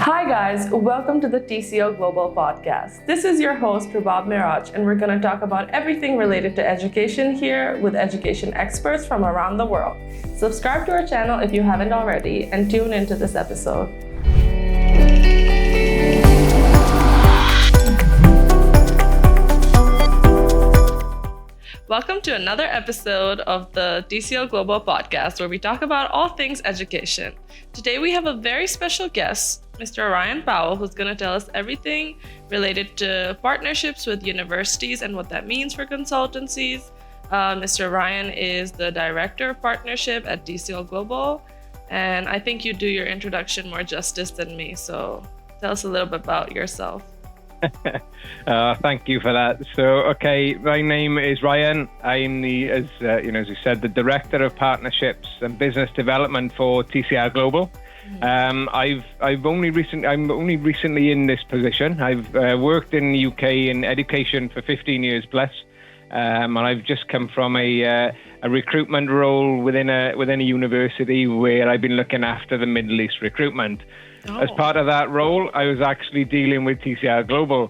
Hi guys, welcome to the TCL Global Podcast. This is your host, Rubab Miraj, and we're going to talk about everything related to education here with education experts from around the world. Subscribe to our channel if you haven't already, and tune into this episode. Welcome to another episode of the TCL Global Podcast, where we talk about all things education. Today we have a very special guest, Mr. Ryan Powell, who's going to tell us everything related to partnerships with universities and what that means for consultancies. Mr. Ryan is the Director of Partnership at TCL Global, and I think you do your introduction more justice than me, so tell us a little bit about yourself. Thank you for that. So, my name is Ryan. I'm as you said, the Director of Partnerships and Business Development for TCL Global. I'm only recently in this position. I've worked in the UK in education for 15 years plus, and I've just come from a recruitment role within a university where I've been looking after the Middle East recruitment. Oh. As part of that role, I was actually dealing with TCL Global,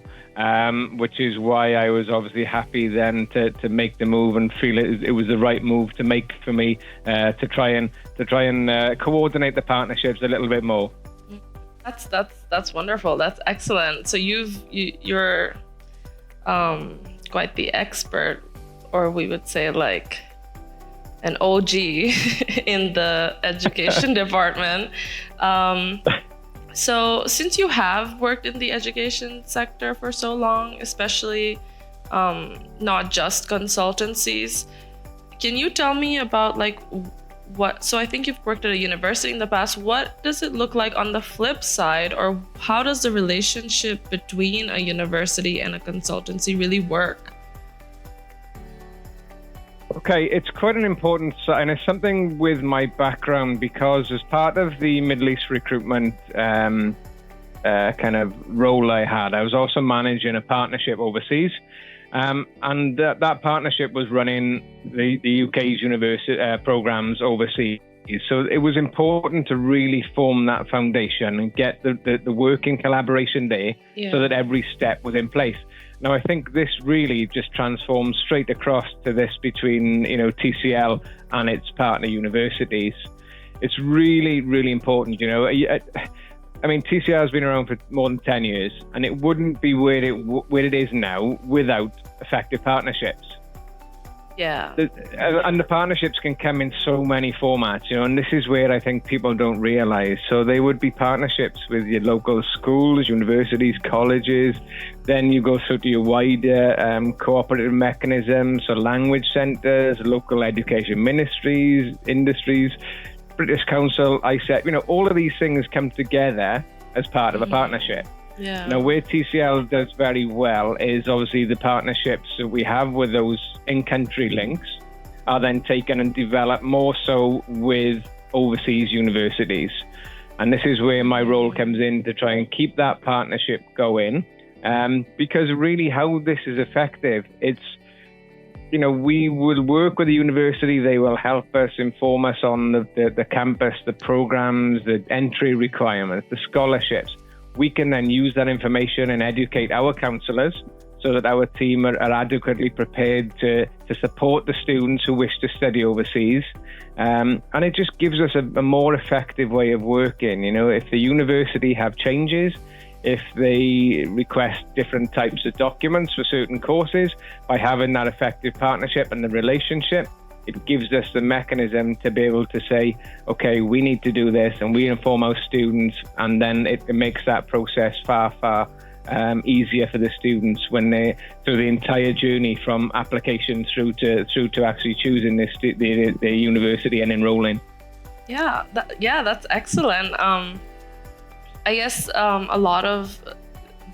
which is why I was obviously happy then to make the move and feel it was the right move to make for me to try and coordinate the partnerships a little bit more. That's wonderful. That's excellent. So you're quite the expert, or we would say like an OG in the education department. So since you have worked in the education sector for so long, especially not just consultancies, can you tell me about so I think you've worked at a university in the past. What does it look like on the flip side, or how does the relationship between a university and a consultancy really work? Okay, it's quite an important, and it's something with my background, because as part of the Middle East recruitment kind of role I had, I was also managing a partnership overseas, and that partnership was running the UK's university programs overseas. So it was important to really form that foundation and get the working collaboration there, so that every step was in place. Now, I think this really just transforms straight across to this between, TCL and its partner universities. It's really, really important, I mean, TCL has been around for more than 10 years, and it wouldn't be where it is now without effective partnerships. Yeah. And the partnerships can come in so many formats, and this is where I think people don't realize. So they would be partnerships with your local schools, universities, colleges. Then you go through to your wider cooperative mechanisms, so language centers, local education ministries, industries, British Council, ISET, all of these things come together as part of a partnership. Yeah. Now, where TCL does very well is obviously the partnerships that we have with those in-country links are then taken and developed more so with overseas universities. And this is where my role comes in, to try and keep that partnership going. Because really how this is effective, it's, we will work with the university. They will help us, inform us on the campus, the programs, the entry requirements, the scholarships. We can then use that information and educate our counsellors so that our team are adequately prepared to support the students who wish to study overseas. And it just gives us a more effective way of working. If the university have changes, if they request different types of documents for certain courses, by having that effective partnership and the relationship, it gives us the mechanism to be able to say, okay, we need to do this, and we inform our students, and then it makes that process far, far easier for the students when they through the entire journey from application through to actually choosing the university and enrolling. Yeah, that's excellent. I guess a lot of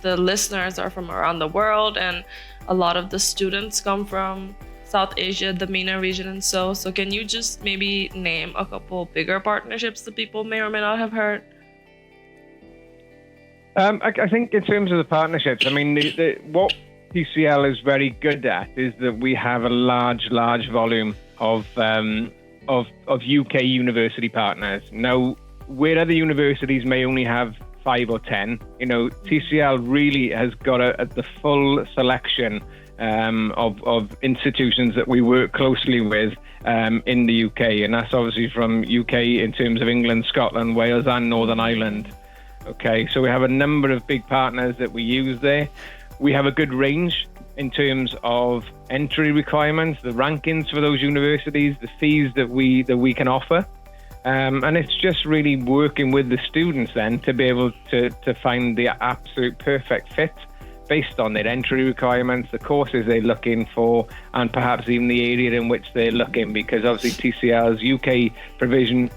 the listeners are from around the world, and a lot of the students come from South Asia, the MENA region, and so can you just maybe name a couple bigger partnerships that people may or may not have heard? I think in terms of the partnerships, I mean, what TCL is very good at is that we have a large volume of UK university partners. Now, where other universities may only have 5 or 10. TCL really has got the full selection of institutions that we work closely with in the UK, and that's obviously from UK in terms of England, Scotland, Wales, and Northern Ireland. Okay, so we have a number of big partners that we use there. We have a good range in terms of entry requirements, the rankings for those universities, the fees that we can offer. And it's just really working with the students then to be able to find the absolute perfect fit based on their entry requirements, the courses they're looking for, and perhaps even the area in which they're looking, because obviously TCL's UK provision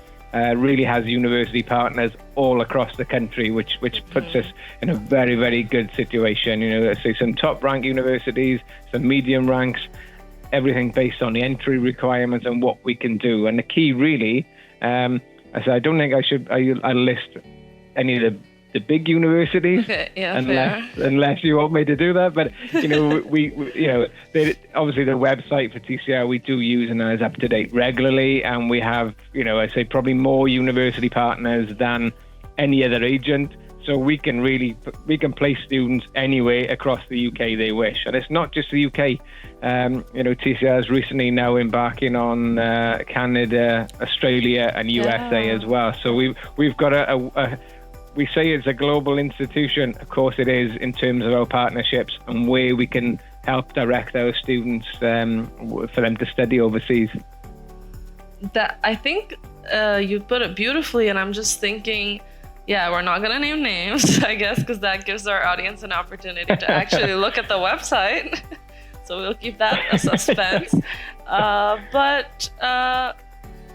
really has university partners all across the country, which puts us in a very, very good situation. Let's say some top ranked universities, some medium ranks, everything based on the entry requirements and what we can do. And the key really, I don't think I list any of the big universities, okay, yeah, unless you want me to do that. But we obviously the website for TCL we do use and is up to date regularly, and we have I say probably more university partners than any other agent. So we can place students anywhere across the UK they wish, and it's not just the UK. TCL is recently now embarking on Canada, Australia, and USA as well. So we've got we say it's a global institution. Of course it is, in terms of our partnerships and where we can help direct our students for them to study overseas. That I think you put it beautifully, and I'm just thinking, we're not going to name names, I guess, because that gives our audience an opportunity to actually look at the website. So we'll keep that a suspense. But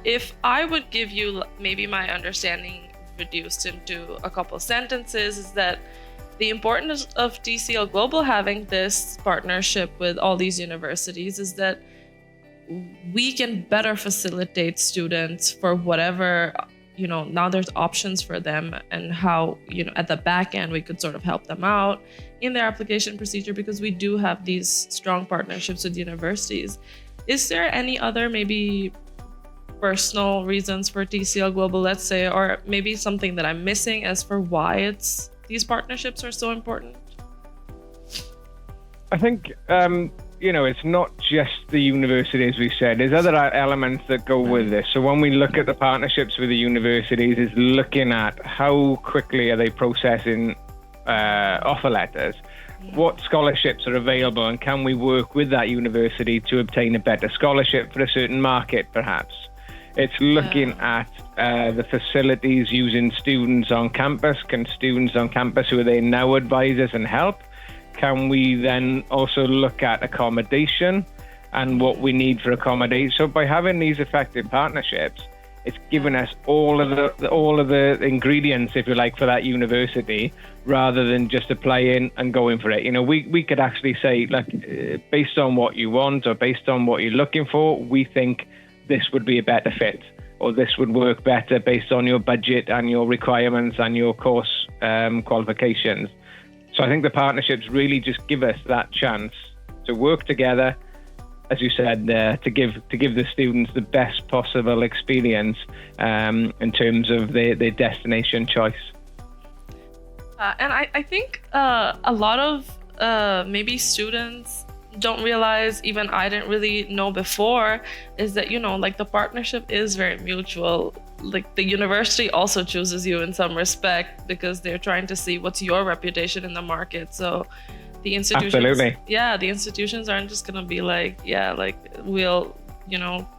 if I would give you maybe my understanding reduced into a couple sentences, is that the importance of TCL Global having this partnership with all these universities is that we can better facilitate students for whatever, now there's options for them, and how, at the back end, we could sort of help them out in their application procedure, because we do have these strong partnerships with universities. Is there any other maybe personal reasons for TCL Global, let's say, or maybe something that I'm missing as for why these partnerships are so important? I think it's not just the university, as we said. There's other elements that go with this. So when we look at the partnerships with the universities, is looking at how quickly are they processing offer letters, what scholarships are available, and can we work with that university to obtain a better scholarship for a certain market, perhaps. It's looking at the facilities, using students on campus. Can students on campus who are there now advise us and help? Can we then also look at accommodation and what we need for accommodation? So by having these effective partnerships, it's given us all of the ingredients, if you like, for that university, rather than just applying and going for it. We could actually say, look, based on what you want or based on what you're looking for, we think this would be a better fit, or this would work better based on your budget and your requirements and your course qualifications. So I think the partnerships really just give us that chance to work together, as you said, to give the students the best possible experience in terms of their destination choice. And I think a lot of maybe students don't realize, even I didn't really know before, is that the partnership is very mutual. Like the university also chooses you in some respect, because they're trying to see what's your reputation in the market. So the institutions, absolutely, the institutions aren't just gonna be like, we'll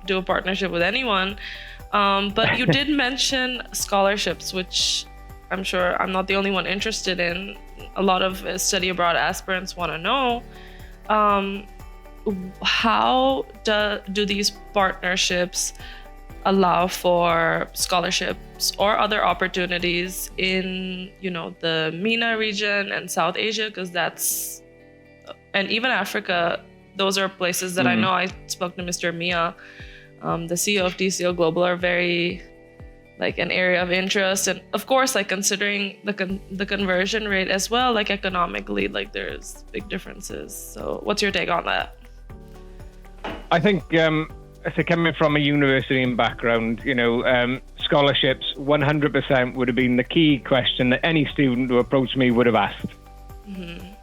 do a partnership with anyone. But you did mention scholarships, which I'm sure I'm not the only one interested in. A lot of study abroad aspirants want to know. How do these partnerships allow for scholarships or other opportunities in the MENA region and South Asia, because and even Africa, those are places that I know. I spoke to Mr. Mia, the CEO of TCL Global, are very an area of interest, and of course considering the conversion rate as well, economically, there's big differences. So what's your take on that? I think so coming from a university background, scholarships 100% would have been the key question that any student who approached me would have asked. Right.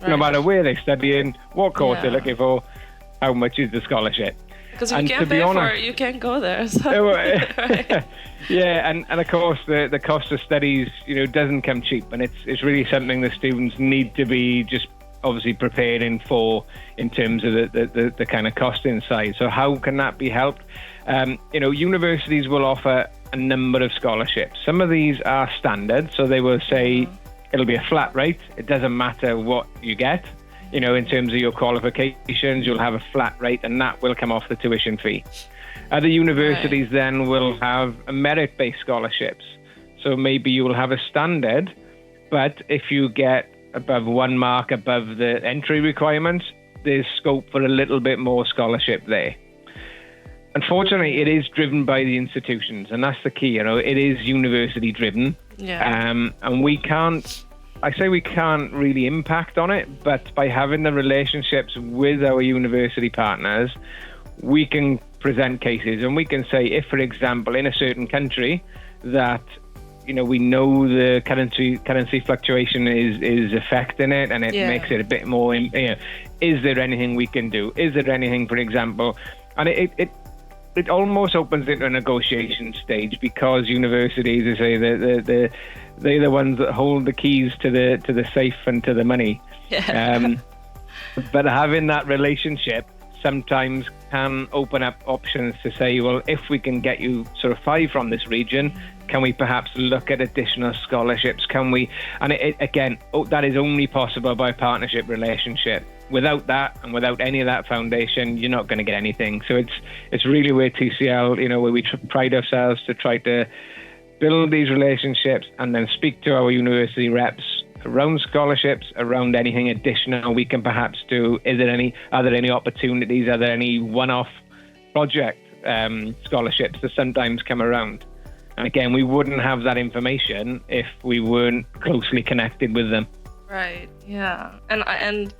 No matter where they're studying, what course they're looking for, how much is the scholarship? Because if you can't pay for it, you can't go there. So. Right. Yeah, and of course the cost of studies, doesn't come cheap, and it's really something the students need to be just obviously preparing for in terms of the kind of costing side. So how can that be helped? Universities will offer a number of scholarships. Some of these are standard, so they will say it'll be a flat rate. It doesn't matter what you get. In terms of your qualifications, you'll have a flat rate, and that will come off the tuition fee. Other universities then will have a merit-based scholarships. So maybe you will have a standard, but if you get above 1 mark above the entry requirements, there's scope for a little bit more scholarship there. Unfortunately, it is driven by the institutions, and that's the key. It is university driven. Yeah. And we can't really impact on it, but by having the relationships with our university partners, we can present cases, and we can say, if, for example, in a certain country that we know the currency fluctuation is affecting it, and it makes it a bit more. Is there anything we can do? Is there anything, for example, and it almost opens into a negotiation stage, because universities, they say, they're the ones that hold the keys to the safe and to the money. Yeah. But having that relationship sometimes can open up options to say, well, if we can get you sort of 5 from this region, can we perhaps look at additional scholarships? Can we? And that is only possible by partnership relationship. Without that, and without any of that foundation, you're not going to get anything. So it's really where TCL, where we pride ourselves to try to build these relationships and then speak to our university reps around scholarships, around anything additional we can perhaps do. Are there any opportunities? Are there any one-off project scholarships that sometimes come around? And again, we wouldn't have that information if we weren't closely connected with them. Right. Yeah. And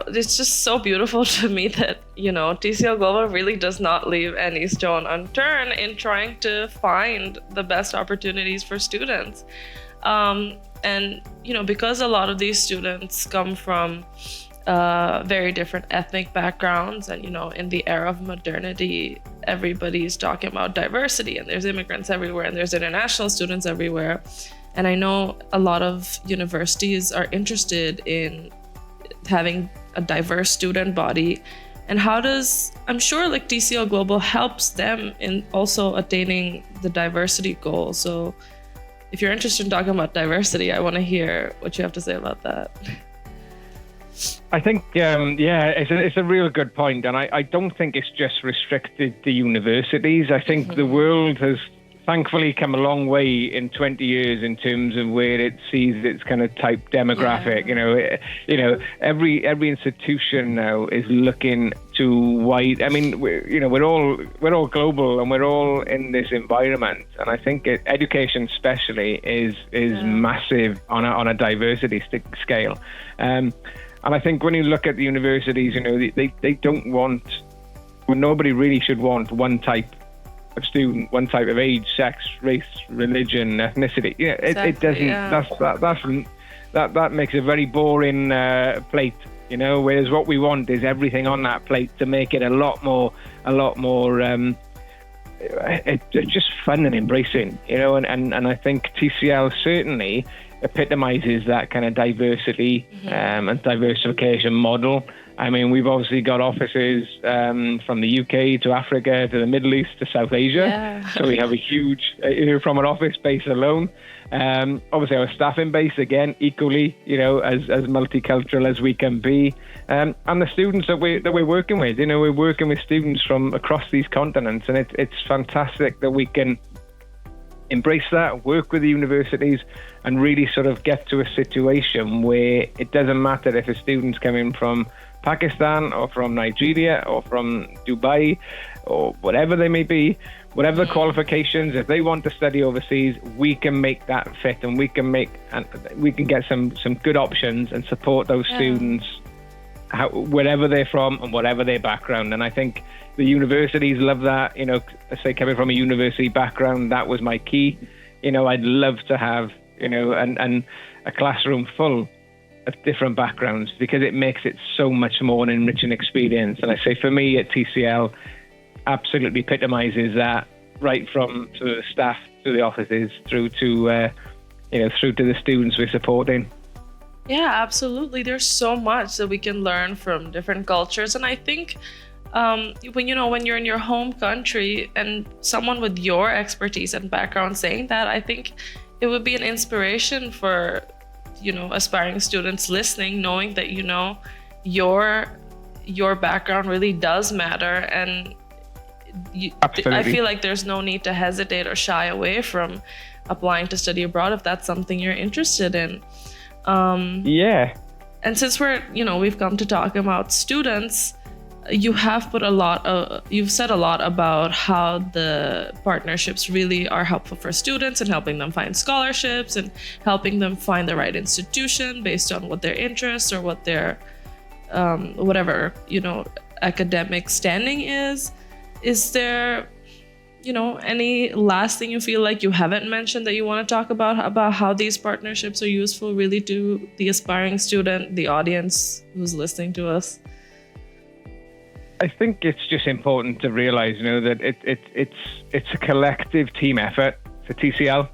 it's just so beautiful to me that, TCL Global really does not leave any stone unturned in trying to find the best opportunities for students. And, because a lot of these students come from very different ethnic backgrounds, and, in the era of modernity, everybody's talking about diversity, and there's immigrants everywhere, and there's international students everywhere. And I know a lot of universities are interested in having a diverse student body. And I'm sure TCL Global helps them in also attaining the diversity goal. So if you're interested in talking about diversity, I want to hear what you have to say about that. I think, it's a real good point. And I don't think it's just restricted to universities. I think the world has thankfully come a long way in 20 years in terms of where it sees its kind of type demographic. Every institution now is looking to wide. I mean, we're all global, and we're all in this environment. And I think education, especially, is massive on a diversity scale. And I think when you look at the universities, they don't want. Well, nobody really should want one type of student, one type of age, sex, race, religion, ethnicity. It doesn't. Yeah. That makes a very boring plate. Whereas what we want is everything on that plate to make it a lot more. It's just fun and embracing. And I think TCL certainly epitomizes that kind of diversity and diversification model. I mean, we've obviously got offices from the UK to Africa to the Middle East to South Asia. Yeah. So we have a huge, from an office base alone. Obviously, our staffing base, again, equally, as multicultural as we can be. And the students that we're working with, we're working with students from across these continents. And it's fantastic that we can embrace that, work with the universities, and really sort of get to a situation where it doesn't matter if a student's coming from Pakistan or from Nigeria or from Dubai or whatever they may be, whatever the qualifications, if they want to study overseas, we can make that fit, and we can get some good options and support those students wherever they're from and whatever their background. And I think the universities love that. Say coming from a university background, that was my key. I'd love to have, and a classroom full of different backgrounds, because it makes it so much more an enriching experience. And I say for me at TCL, absolutely epitomizes that, right from the staff to the offices through to the students we're supporting. Yeah, absolutely. There's so much that we can learn from different cultures. And I think when you're in your home country and someone with your expertise and background saying that, I think it would be an inspiration for, aspiring students listening, knowing that, your background really does matter. And I feel like there's no need to hesitate or shy away from applying to study abroad if that's something you're interested in. And since we've come to talk about students, you've said a lot about how the partnerships really are helpful for students and helping them find scholarships and helping them find the right institution based on what their interests or what their whatever academic standing is. Is there any last thing you feel like you haven't mentioned that you want to talk about how these partnerships are useful really to the aspiring student, the audience who's listening to us? I think it's just important to realize, that it's a collective team effort for TCL.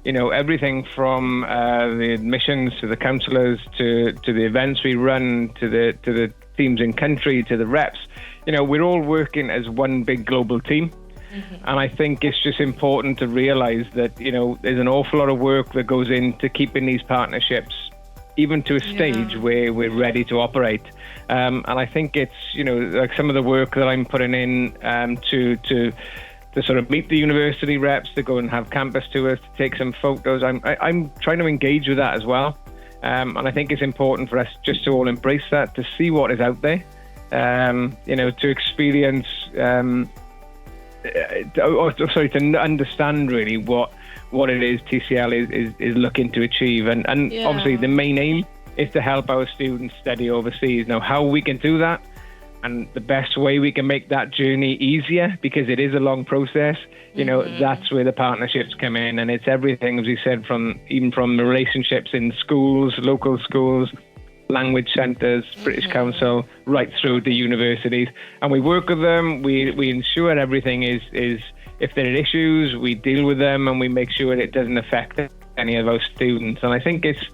Everything from the admissions to the counsellors to the events we run to the teams in country to the reps. We're all working as one big global team. Mm-hmm. And I think it's just important to realize that, there's an awful lot of work that goes into keeping these partnerships even to a stage where we're ready to operate. And I think it's, like some of the work that I'm putting in to sort of meet the university reps, to go and have campus tours, to take some photos. I'm trying to engage with that as well. And I think it's important for us just to all embrace that, to see what is out there, to experience, to understand really what it is TCL is looking to achieve. And obviously the main aim is to help our students study overseas. Now, how we can do that and the best way we can make that journey easier, because it is a long process, that's where the partnerships come in. And it's everything, as we said, from the relationships in schools, local schools, language centres, British Council, right through to universities. And we work with them, we ensure everything is if there are issues, we deal with them and we make sure it doesn't affect any of our students. And I think it's,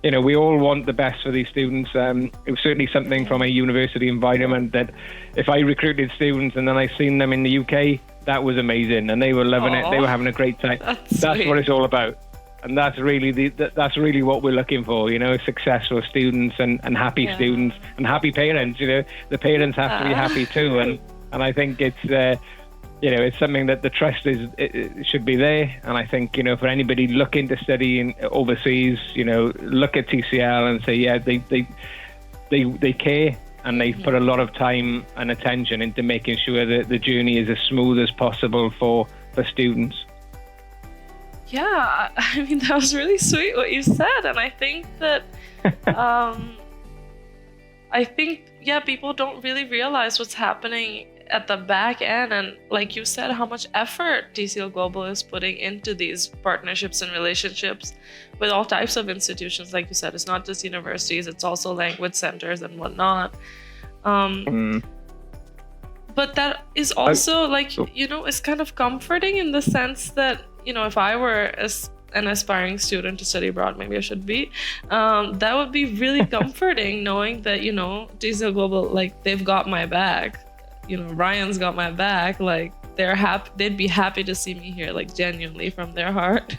we all want the best for these students. It was certainly something from a university environment that if I recruited students and then I seen them in the UK, that was amazing and they were loving it. They were having a great time. That's what it's all about. And that's really that's really what we're looking for, successful students and happy students and happy parents. The parents have to be happy too. And I think it's, it's something that the trust it should be there. And I think, for anybody looking to study overseas, look at TCL and say, they care and they put a lot of time and attention into making sure that the journey is as smooth as possible for students. Yeah, I mean, that was really sweet what you said. And I think that, people don't really realize what's happening at the back end. And like you said, how much effort TCL Global is putting into these partnerships and relationships with all types of institutions. Like you said, it's not just universities, it's also language centers and whatnot. But that is also it's kind of comforting in the sense that, if I were an aspiring student to study abroad, maybe I should be, that would be really comforting knowing that, TCL Global, they've got my back. Ryan's got my back. They'd be happy to see me here, genuinely from their heart.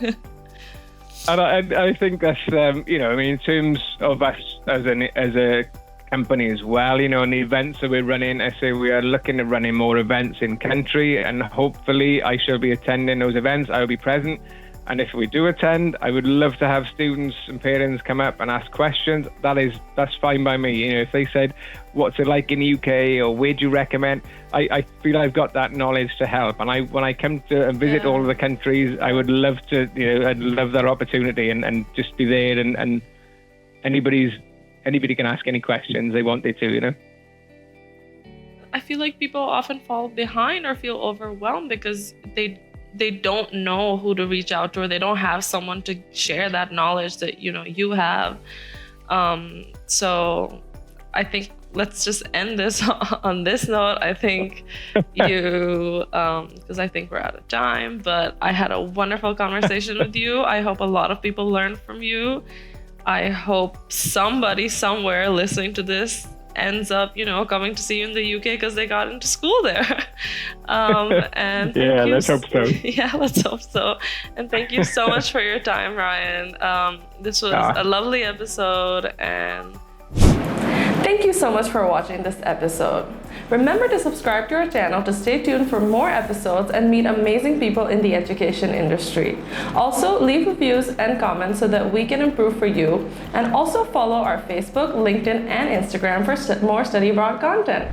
And I think that's, in terms of us as a company as well, and the events that we're running, I say we are looking at running more events in country, and hopefully I shall be attending those events. I will be present. And if we do attend, I would love to have students and parents come up and ask questions. That's fine by me. If they said, what's it like in the UK or where do you recommend? I feel I've got that knowledge to help. And when I come to and visit all of the countries, I would love to, I'd love that opportunity and just be there and anybody's anybody can ask any questions they wanted to, you know. I feel like people often fall behind or feel overwhelmed because they don't know who to reach out to, or they don't have someone to share that knowledge that you have. So I think let's just end this on this note. I think because I think we're out of time, but I had a wonderful conversation with you. I hope a lot of people learned from you. I hope somebody somewhere listening to this ends up, coming to see you in the UK because they got into school there. And yeah, let's hope so. Yeah, let's hope so. And thank you so much for your time, Ryan. This was a lovely episode, and thank you so much for watching this episode. Remember to subscribe to our channel to stay tuned for more episodes and meet amazing people in the education industry. Also, leave reviews and comments so that we can improve for you. And also follow our Facebook, LinkedIn, and Instagram for more study abroad content.